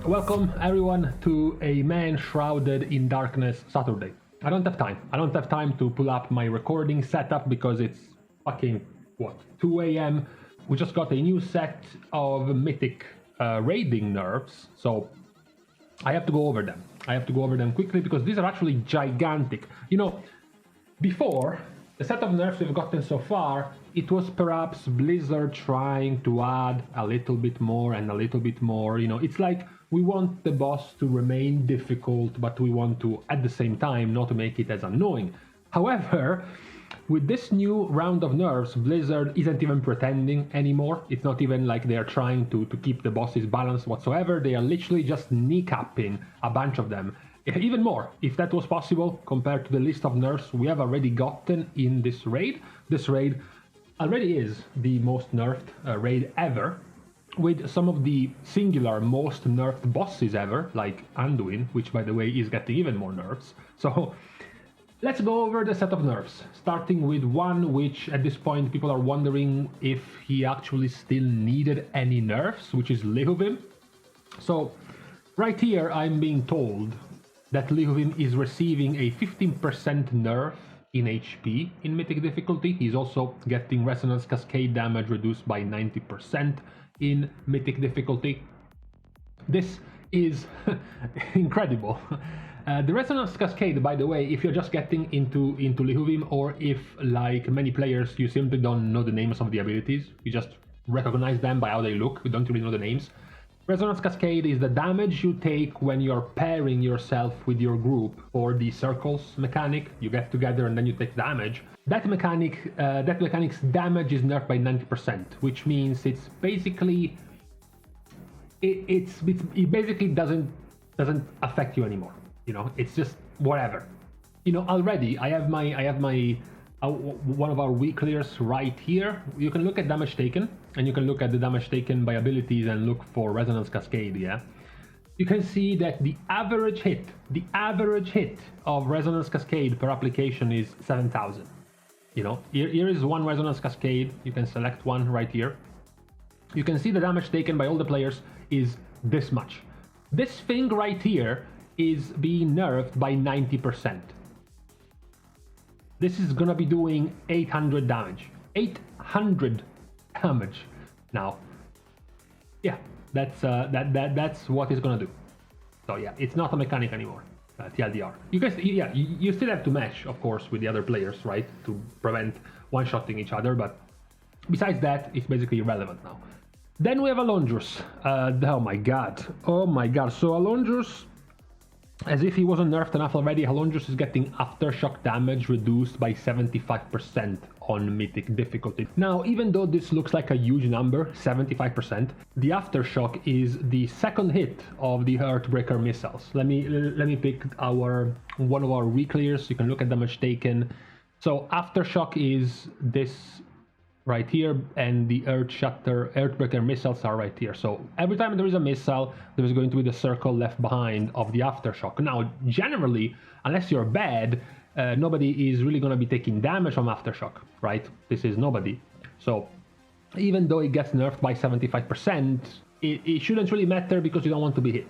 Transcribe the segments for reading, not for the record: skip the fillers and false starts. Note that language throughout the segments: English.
Welcome everyone to a man shrouded in darkness Saturday. I don't have time. I don't have time to pull up my recording setup because it's fucking, 2 a.m. We just got a new set of Mythic raiding nerfs, so I have to go over them. I have to go over them quickly because these are actually gigantic. You know, before, the set of nerfs we've gotten so far, it was perhaps Blizzard trying to add a little bit more and a little bit more. You know, it's like we want the boss to remain difficult, but we want to, at the same time, not make it as annoying. However, with this new round of nerfs, Blizzard isn't even pretending anymore. It's not even like they're trying to keep the bosses balanced whatsoever. They are literally just kneecapping a bunch of them. Even more, if that was possible, compared to the list of nerfs we have already gotten in this raid. This raid already is the most nerfed raid ever, with some of the singular most nerfed bosses ever, like Anduin, which by the way is getting even more nerfs. So let's go over the set of nerfs, starting with one which at this point people are wondering if he actually still needed any nerfs, which is Lihuvim. So right here I'm being told that Lihuvim is receiving a 15% nerf in HP in Mythic difficulty. He's also getting Resonance Cascade damage reduced by 90% in Mythic difficulty. This is incredible. The Resonance Cascade, by the way, if you're just getting into Lihuvim, or if, like many players, you simply don't know the names of the abilities, you just recognize them by how they look, you don't really know the names. Resonance Cascade is the damage you take when you're pairing yourself with your group, or the circles mechanic. You get together and then you take damage. That mechanic's damage is nerfed by 90%, which means it's basically it basically doesn't affect you anymore. You know, it's just whatever. You know, already I have my one of our weak clears right here. You can look at damage taken, and you can look at the damage taken by abilities and look for Resonance Cascade, yeah? You can see that the average hit of Resonance Cascade per application is 7,000. You know, here is one Resonance Cascade. You can select one right here. You can see the damage taken by all the players is this much. This thing right here is being nerfed by 90%. This is gonna be doing 800 damage. 800 damage. Now, yeah, that's what it's gonna do. So yeah, it's not a mechanic anymore. TLDR. You guys, yeah, you still have to mesh, of course, with the other players, right, to prevent one-shotting each other. But besides that, it's basically irrelevant now. Then we have Halondrus. Oh my god. So Halondrus, as if he wasn't nerfed enough already, Halondrus is getting aftershock damage reduced by 75% on Mythic difficulty. Now, even though this looks like a huge number, 75%, the aftershock is the second hit of the Earthbreaker missiles. Let me pick one of our reclears. You can look at damage taken. So aftershock is this right here, and the Earthbreaker missiles are right here. So every time there is a missile, there is going to be the circle left behind of the aftershock. Now, generally, unless you're bad, nobody is really going to be taking damage from aftershock, right? This is nobody. So even though it gets nerfed by 75%, it shouldn't really matter because you don't want to be hit.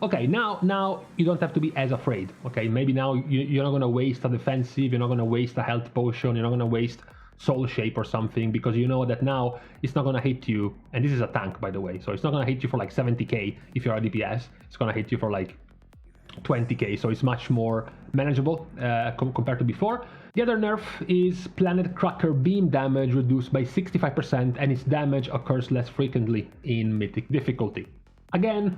Okay, now you don't have to be as afraid. Okay, maybe now you're not going to waste a defensive, you're not going to waste a health potion, you're not going to waste soul shape or something, because you know that now it's not going to hit you. And this is a tank, by the way, so it's not going to hit you for like 70k if you're a DPS. It's going to hit you for like 20k, so it's much more manageable compared to before. The other nerf is Planet Cracker Beam damage reduced by 65%, and its damage occurs less frequently in Mythic difficulty. Again,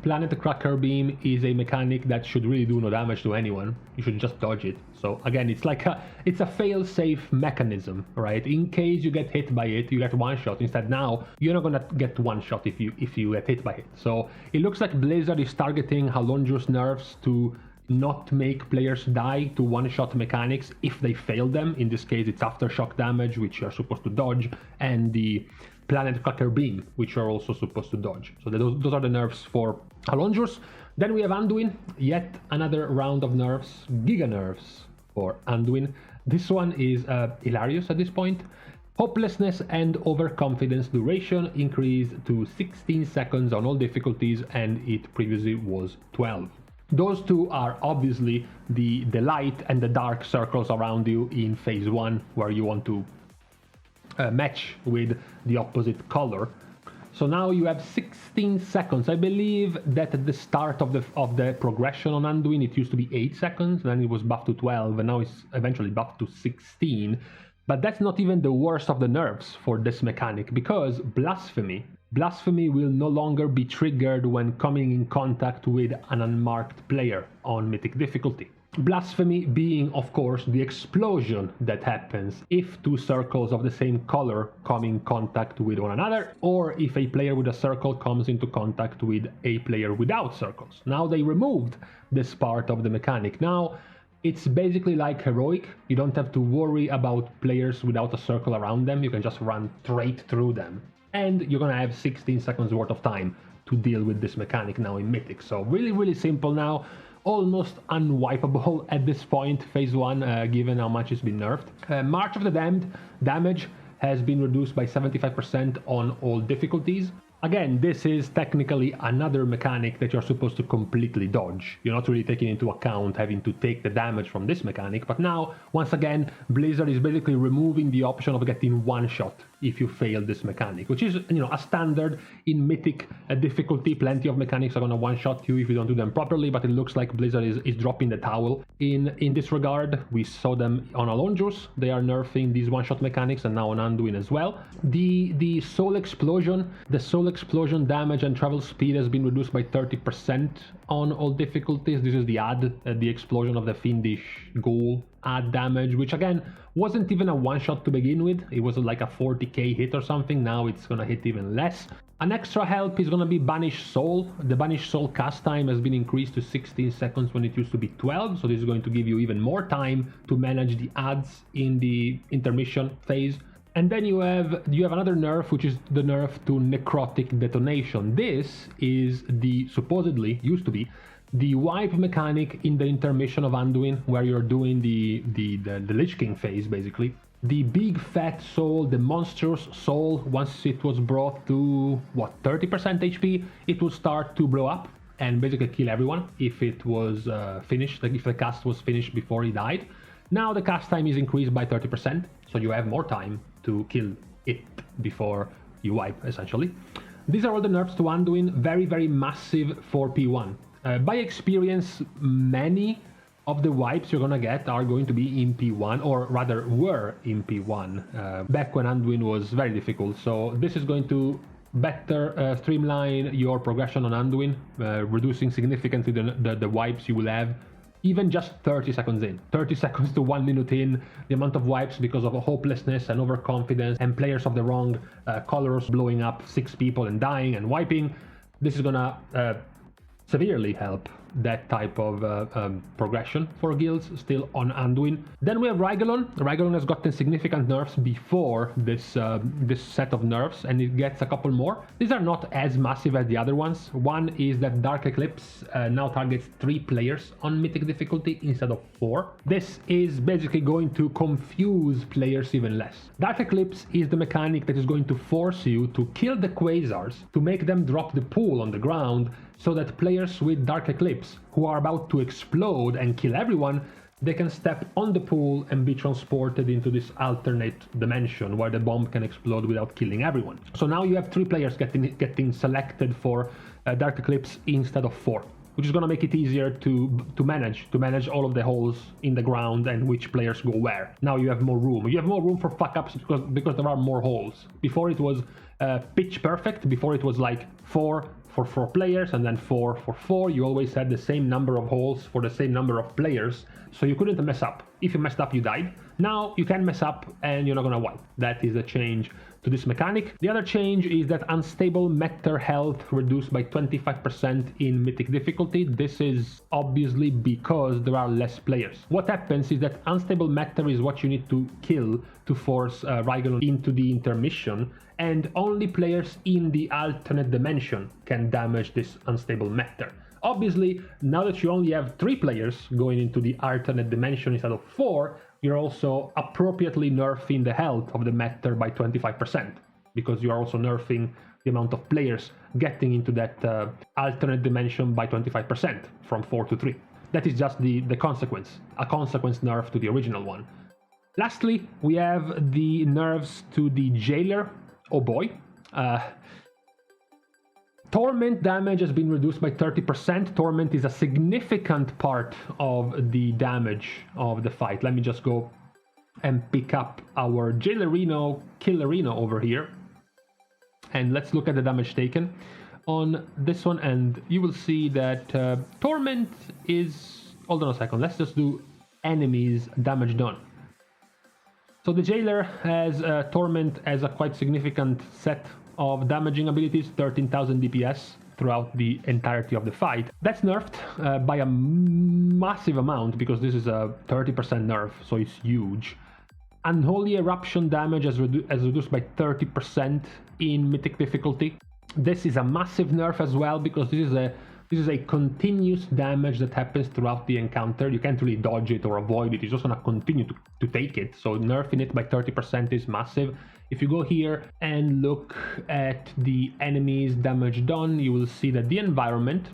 Planet Cracker Beam is a mechanic that should really do no damage to anyone. You should just dodge it. So again, it's a fail-safe mechanism, right? In case you get hit by it, you get one shot. Instead, now you're not gonna get one shot if you get hit by it. So it looks like Blizzard is targeting Halondrus Nerfs to not make players die to one-shot mechanics if they fail them. In this case, it's aftershock damage, which you're supposed to dodge, and the Planet Cracker Beam, which you're also supposed to dodge. So those are the nerfs for Halondrus. Then we have Anduin, yet another round of nerfs, Giga Nerfs for Anduin. This one is hilarious at this point. Hopelessness and overconfidence duration increased to 16 seconds on all difficulties, and it previously was 12. Those two are obviously the light and the dark circles around you in phase 1, where you want to match with the opposite color. So now you have 16 seconds. I believe that at the start of the progression on Anduin, it used to be 8 seconds, then it was buffed to 12, and now it's eventually buffed to 16. But that's not even the worst of the nerfs for this mechanic, because Blasphemy will no longer be triggered when coming in contact with an unmarked player on Mythic difficulty. Blasphemy being, of course, the explosion that happens if two circles of the same color come in contact with one another, or if a player with a circle comes into contact with a player without circles. Now they removed this part of the mechanic. Now it's basically like Heroic. You don't have to worry about players without a circle around them. You can just run straight through them. And you're gonna have 16 seconds worth of time to deal with this mechanic now in Mythic. So really, really simple now. Almost unwipeable at this point, phase 1, given how much it's been nerfed. March of the Damned damage has been reduced by 75% on all difficulties. Again, this is technically another mechanic that you're supposed to completely dodge. You're not really taking into account having to take the damage from this mechanic, but now, once again, Blizzard is basically removing the option of getting one shot if you fail this mechanic, which is, a standard in Mythic difficulty. Plenty of mechanics are gonna one-shot you if you don't do them properly, but it looks like Blizzard is dropping the towel in this regard. We saw them on Halondrus. They are nerfing these one-shot mechanics, and now on Anduin as well. The Soul Explosion, damage and travel speed has been reduced by 30% on all difficulties. This is the add, the explosion of the Fiendish Ghoul add damage, which again wasn't even a one-shot to begin with. It was like a 40k hit or something. Now it's gonna hit even less. An extra help is gonna be Banish Soul. The Banish Soul cast time has been increased to 16 seconds when it used to be 12, so this is going to give you even more time to manage the adds in the intermission phase. And then you have another nerf, which is the nerf to Necrotic Detonation. This is supposedly used to be the wipe mechanic in the intermission of Anduin, where you're doing the Lich King phase, basically. The big fat soul, the monstrous soul, once it was brought to 30% HP, it will start to blow up and basically kill everyone if it was finished, like if the cast was finished before he died. Now the cast time is increased by 30%, so you have more time to kill it before you wipe, essentially. These are all the nerfs to Anduin, very, very massive for P1. By experience, many of the wipes you're gonna get are going to be in P1, or rather were in P1, back when Anduin was very difficult. So this is going to better streamline your progression on Anduin, reducing significantly the wipes you will have. Even just 30 seconds in, 30 seconds to 1 minute in, the amount of wipes because of hopelessness and overconfidence and players of the wrong colors blowing up 6 people and dying and wiping, this is gonna severely help that type of progression for guilds still on Anduin. Then we have Rygelon. Rygelon has gotten significant nerfs before this set of nerfs, and it gets a couple more. These are not as massive as the other ones. One is that Dark Eclipse now targets 3 players on Mythic difficulty instead of 4. This is basically going to confuse players even less. Dark Eclipse is the mechanic that is going to force you to kill the Quasars to make them drop the pool on the ground, so that players with Dark Eclipse who are about to explode and kill everyone, they can step on the pool and be transported into this alternate dimension where the bomb can explode without killing everyone. So now you have 3 players getting selected for Dark Eclipse instead of 4, which is going to make it easier to manage all of the holes in the ground and which players go where. Now you have more room. You have more room for fuck-ups because there are more holes. Before it was pitch perfect. Before it was like 4 for 4 players and then 4 for 4. You always had the same number of holes for the same number of players, so you couldn't mess up. If you messed up, you died. Now you can mess up and you're not gonna wipe. That is a change to this mechanic. The other change is that unstable matter health reduced by 25% in Mythic difficulty. This is obviously because there are less players. What happens is that unstable matter is what you need to kill to force Rygelon into the intermission, and only players in the alternate dimension can damage this unstable matter. Obviously, now that you only have 3 players going into the alternate dimension instead of 4, you're also appropriately nerfing the health of the Meter by 25%, because you are also nerfing the amount of players getting into that alternate dimension by 25% from 4 to 3. That is just the consequence, a consequence nerf to the original one. Lastly, we have the nerfs to the Jailer. Oh boy. Torment damage has been reduced by 30%. Torment is a significant part of the damage of the fight. Let me just go and pick up our Jailerino Killerino over here. And let's look at the damage taken on this one. And you will see that Torment is... Hold on a second. Let's just do enemies damage done. So the Jailer has Torment as a quite significant set of damaging abilities, 13,000 DPS throughout the entirety of the fight. That's nerfed by a massive amount, because this is a 30% nerf, so it's huge. Unholy Eruption damage has reduced by 30% in Mythic difficulty. This is a massive nerf as well, because this is a continuous damage that happens throughout the encounter. You can't really dodge it or avoid it, it's just gonna continue to take it. So nerfing it by 30% is massive. If you go here and look at the enemies damage done, you will see that the environment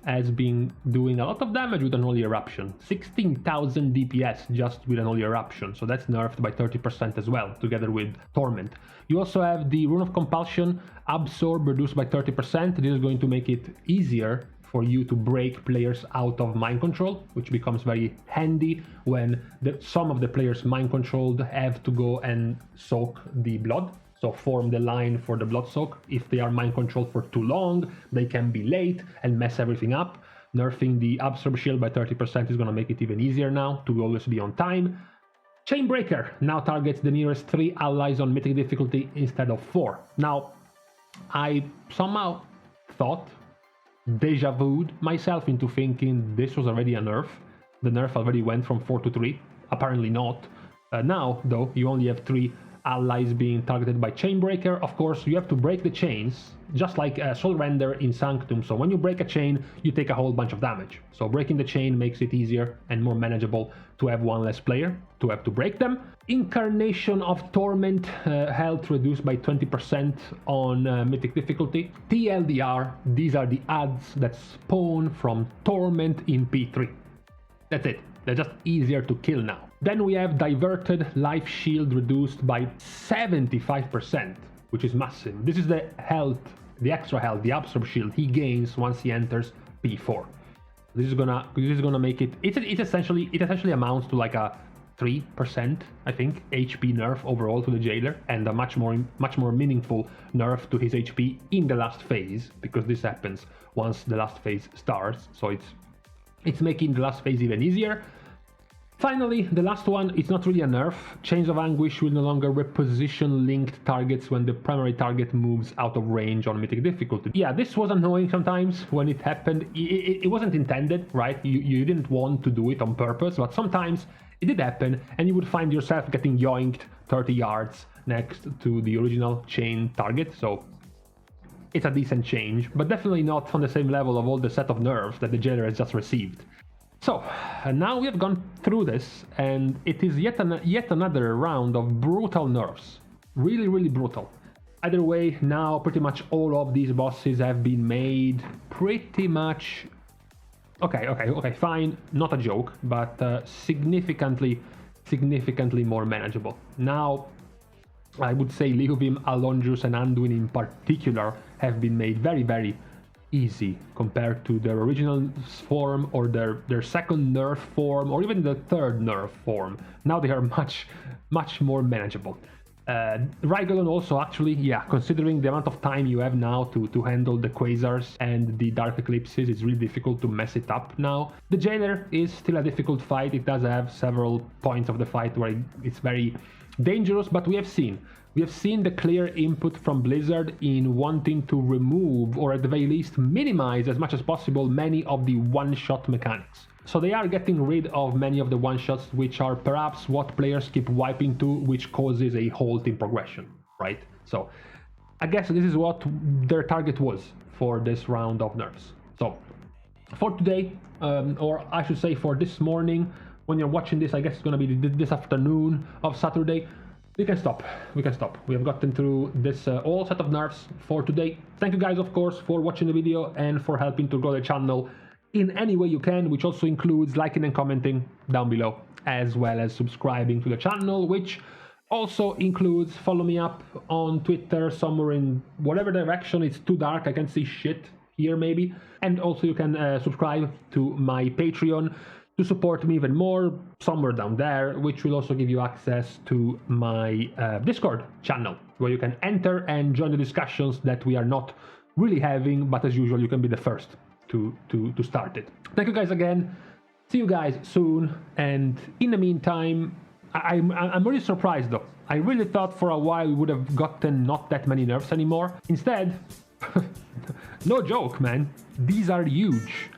has been doing a lot of damage with Unholy Eruption. 16,000 DPS just with Unholy Eruption, so that's nerfed by 30% as well, together with Torment. You also have the Rune of Compulsion, Absorb, reduced by 30%. This is going to make it easier for you to break players out of mind control, which becomes very handy when some of the players mind controlled have to go and soak the blood. So form the line for the blood soak. If they are mind controlled for too long, they can be late and mess everything up. Nerfing the Absorb Shield by 30% is going to make it even easier now to always be on time. Chainbreaker now targets the nearest 3 allies on Mythic difficulty instead of 4. Now, I somehow thought, deja vu'd myself into thinking this was already a nerf. The nerf already went from 4 to 3. Apparently not. Now, though, you only have 3 allies being targeted by Chainbreaker. Of course, you have to break the chains, just like Soul Render in Sanctum. So when you break a chain, you take a whole bunch of damage. So breaking the chain makes it easier and more manageable to have one less player to have to break them. Incarnation of Torment, health reduced by 20% on Mythic difficulty. TLDR, these are the adds that spawn from Torment in P3. That's it. They're just easier to kill now. Then we have Diverted Life Shield reduced by 75%, which is massive. This is the health, the extra health, the Absorb Shield he gains once he enters P4. This is gonna make it. It essentially amounts to like a 3%, I think, HP nerf overall to the Jailer, and a much more meaningful nerf to his HP in the last phase, because this happens once the last phase starts. So it's making the last phase even easier. Finally, the last one, it's not really a nerf. Chains of Anguish will no longer reposition linked targets when the primary target moves out of range on Mythic difficulty. Yeah, this was annoying sometimes when it happened. It wasn't intended, right? You didn't want to do it on purpose, but sometimes it did happen, and you would find yourself getting yoinked 30 yards next to the original chain target. So it's a decent change, but definitely not on the same level of all the set of nerfs that the Jailer has just received. So, now we have gone through this, and it is yet another round of brutal nerfs. Really, really brutal. Either way, now pretty much all of these bosses have been made pretty much... Okay, fine, not a joke, but significantly more manageable. Now, I would say Lihuvim, Halondrus, and Anduin in particular have been made very, very easy compared to their original form or their second nerf form or even the third nerf form. Now they are much more manageable. Rygelon also, actually, yeah, considering the amount of time you have now to handle the Quasars and the Dark Eclipses, it's really difficult to mess it up now. The Jailer is still a difficult fight. It does have several points of the fight where it's very dangerous, but we have seen the clear input from Blizzard in wanting to remove, or at the very least minimize as much as possible, many of the one-shot mechanics. So they are getting rid of many of the one-shots, which are perhaps what players keep wiping to, which causes a halt in progression, right? So I guess this is what their target was for this round of nerfs. So for today, or I should say for this morning, when you're watching this, I guess it's gonna be this afternoon of Saturday. We can stop. We can stop. We have gotten through this all set of nerfs for today. Thank you guys, of course, for watching the video and for helping to grow the channel in any way you can, which also includes liking and commenting down below, as well as subscribing to the channel, which also includes follow me up on Twitter somewhere in whatever direction. It's too dark, I can't see shit here maybe. And also you can subscribe to my Patreon to support me even more, somewhere down there, which will also give you access to my Discord channel, where you can enter and join the discussions that we are not really having, but as usual you can be the first to start it. Thank you guys again, see you guys soon, and in the meantime, I'm really surprised though. I really thought for a while we would have gotten not that many nerfs anymore. Instead, no joke man, these are huge.